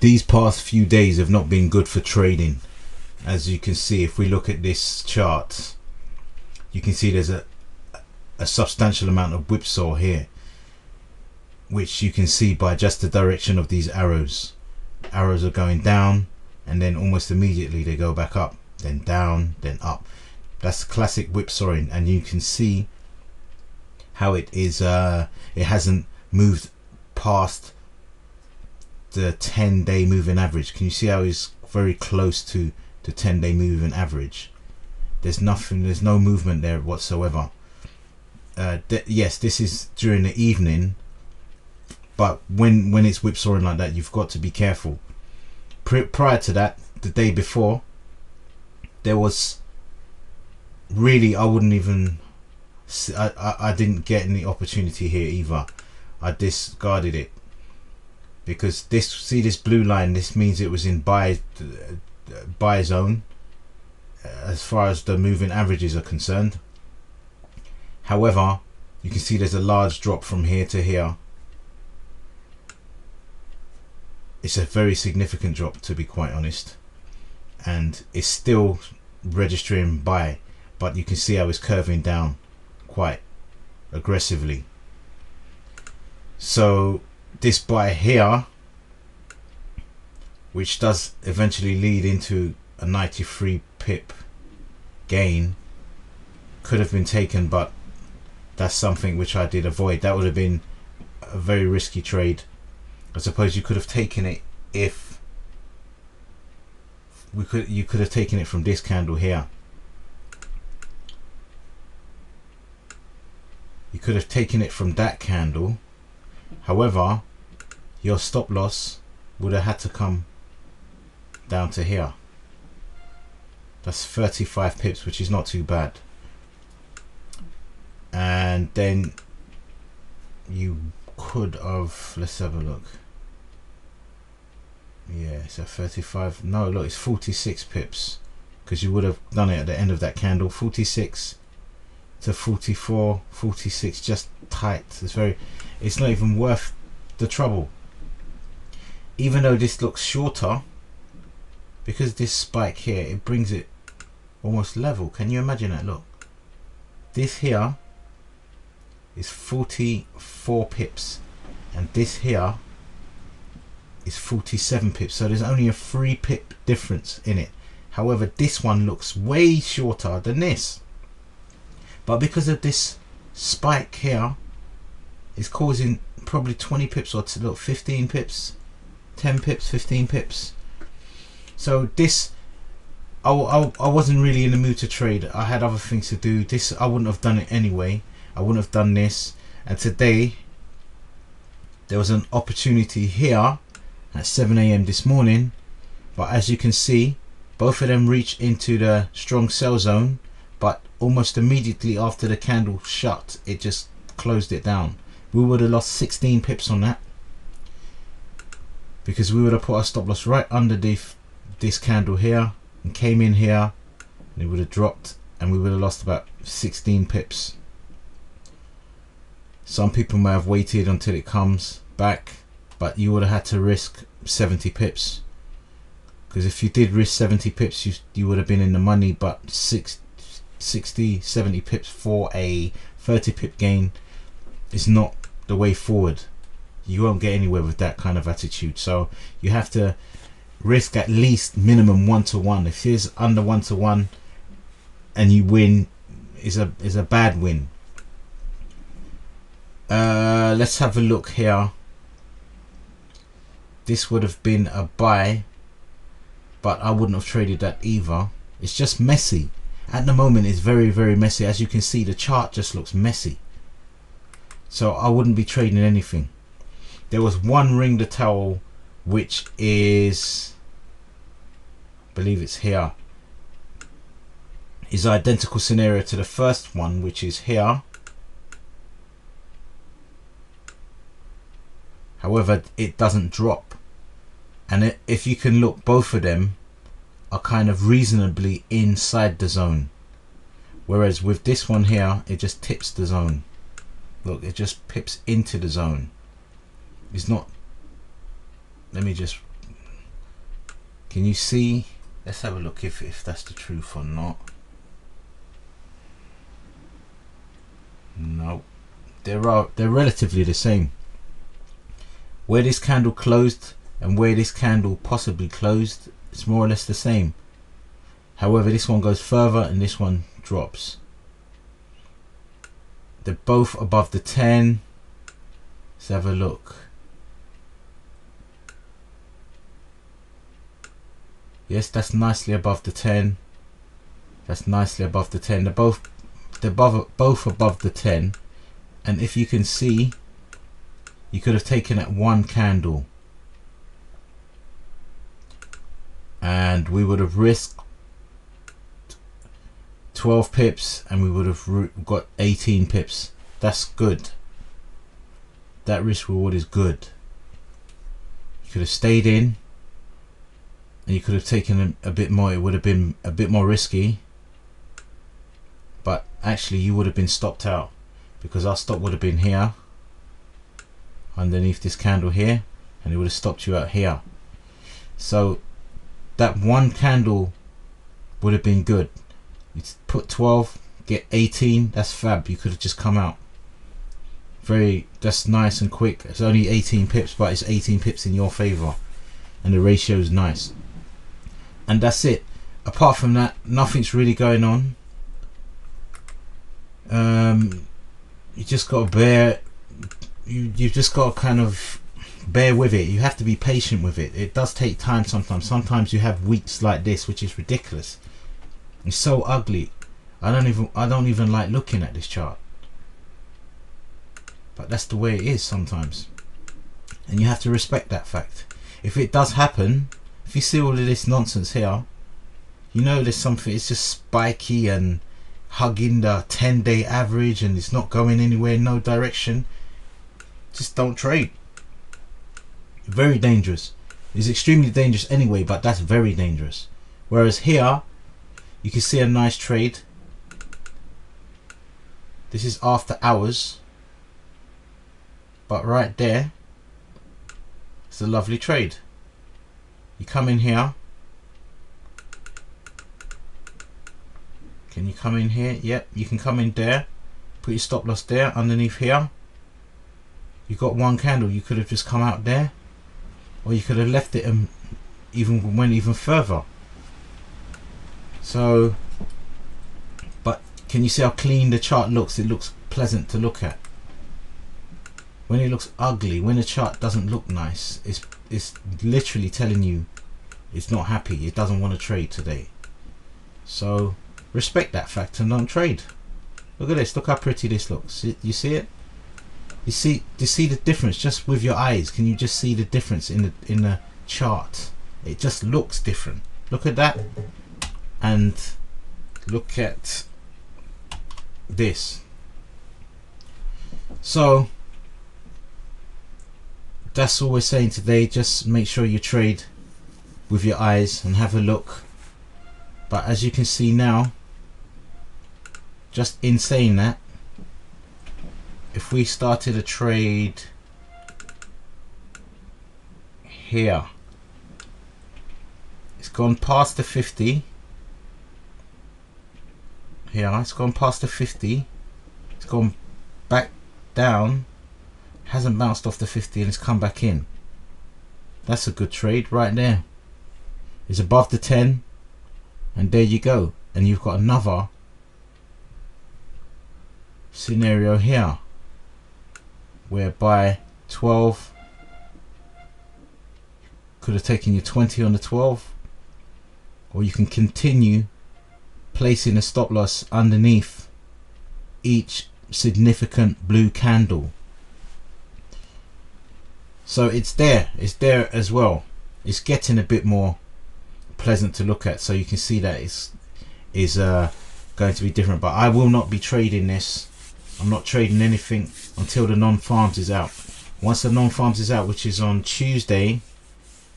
these past few days have not been good for trading. As you can see, if we look at this chart, you can see there's a substantial amount of whipsaw here, which you can see by just the direction of these arrows. Arrows are going down, and then almost immediately they go back up, then down, then up. That's classic whipsawing, and you can see how it is. It hasn't moved past the 10-day moving average. Can you see how it's very close to the 10-day moving average? There's nothing, there's no movement there whatsoever. Yes, this is during the evening, but when it's whipsawing like that, you've got to be careful. Prior to that, the day before, there was really, I wouldn't even, I didn't get any opportunity here either. I discarded it because this, see this blue line, this means it was in buy zone as far as the moving averages are concerned. However, you can see there's a large drop from here to here. It's a very significant drop, to be quite honest, and it's still registering buy, but you can see how it's curving down quite aggressively. So this buy here, which does eventually lead into a 93 pip gain, could have been taken, but that's something which I did avoid. That would have been a very risky trade. I suppose you could have taken it if you could have taken it from this candle here. You could have taken it from that candle. However, your stop loss would have had to come down to here. That's 35 pips, which is not too bad. And then you could have, let's have a look. Yeah, so 35, no, look, it's 46 pips, because you would have done it at the end of that candle. 46 to 44, 46, just tight. It's not even worth the trouble. Even though this looks shorter, because this spike here, it brings it almost level. Can you imagine that? Look, this here is 44 pips, and this here is 47 pips, so there's only a 3 pip difference in it. However, this one looks way shorter than this, but because of this spike here, it's causing probably 20 pips or look, 15 pips, 10 pips, 15 pips. So this, I wasn't really in the mood to trade. I had other things to do. This, I wouldn't have done it anyway. I wouldn't have done this. And today there was an opportunity here at 7 AM this morning, but as you can see, both of them reached into the strong sell zone, but almost immediately after the candle shut, it just closed it down. We would have lost 16 pips on that, because we would have put our stop loss right underneath this candle here and came in here, and it would have dropped, and we would have lost about 16 pips. Some people may have waited until it comes back, but you would have had to risk 70 pips, because if you did risk 70 pips, you would have been in the money. But 60, 70 pips for a 30 pip gain is not the way forward. You won't get anywhere with that kind of attitude. So you have to risk at least minimum 1-to-1. If it's under 1-to-1 and you win, is a bad win. Let's have a look here. This would have been a buy, but I wouldn't have traded that either. It's just messy at the moment. It's very, very messy. As you can see, the chart just looks messy, so I wouldn't be trading anything. There was one ring the towel, which is, I believe it's here, is identical scenario to the first one, which is here. However, it doesn't drop, and if you can look, both of them are kind of reasonably inside the zone, whereas with this one here, it just tips the zone. Look, it just pips into the zone. It's not, let me just Can you see? Let's have a look if that's the truth or not. No, they're relatively the same. Where this candle closed and where this candle possibly closed, it's more or less the same. However, this one goes further and this one drops. They're both above the 10. Let's have a look. Yes, that's nicely above the 10. That's nicely above the 10. They're both above the 10. And if you can see, you could have taken at one candle and we would have risked 12 pips and we would have got 18 pips. That's good. That risk reward is good. You could have stayed in and you could have taken a bit more. It would have been a bit more risky, but actually you would have been stopped out, because our stop would have been here underneath this candle here, and it would have stopped you out here. So that one candle would have been good. You put 12, get 18, that's fab. You could have just come out. That's nice and quick. It's only 18 pips, but it's 18 pips in your favor, and the ratio is nice. And that's it. Apart from that, nothing's really going on. You just got to bear. You've just got to kind of bear with it. You have to be patient with it. It does take time sometimes. Sometimes you have weeks like this, which is ridiculous. It's so ugly. I don't even like looking at this chart. But that's the way it is sometimes, and you have to respect that fact. If it does happen, if you see all of this nonsense here, you know there's something. It's just spiky and hugging the 10-day average, and it's not going anywhere, no direction. Just don't trade. Very dangerous. It's extremely dangerous anyway, but that's very dangerous. Whereas here, you can see a nice trade. This is after hours, but right there, it's a lovely trade. You come in here. Can you come in here? Yep, you can come in there. Put your stop loss there underneath here. You got one candle. You could have just come out there, or you could have left it and went even further. So, but can you see how clean the chart looks? It looks pleasant to look at. When it looks ugly, when the chart doesn't look nice, it's literally telling you it's not happy. It doesn't want to trade today. So respect that fact and don't trade. Look at this. Look how pretty this looks. You see it? You see the difference just with your eyes. Can you just see the difference in the chart? It just looks different. Look at that, and look at this. So that's all we're saying today. Just make sure you trade with your eyes and have a look. But as you can see now, just in saying that, if we started a trade here, it's gone past the 50. Here, it's gone past the 50. It's gone back down, hasn't bounced off the 50, and it's come back in. That's a good trade right there. It's above the 10, and there you go. And you've got another scenario here, whereby 12 could have taken you 20 on the 12, or you can continue placing a stop loss underneath each significant blue candle. So it's there as well. It's getting a bit more pleasant to look at, so you can see that is going to be different. But I will not be trading this. I'm not trading anything until the non-farms is out. Once the non-farms is out, which is on Tuesday,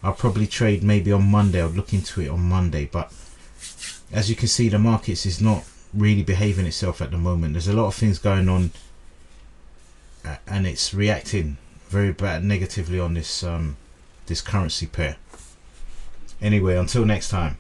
I'll probably trade maybe on Monday. I'll look into it on Monday. But as you can see, the markets is not really behaving itself at the moment. There's a lot of things going on, and it's reacting very bad negatively on this this currency pair. Anyway, until next time.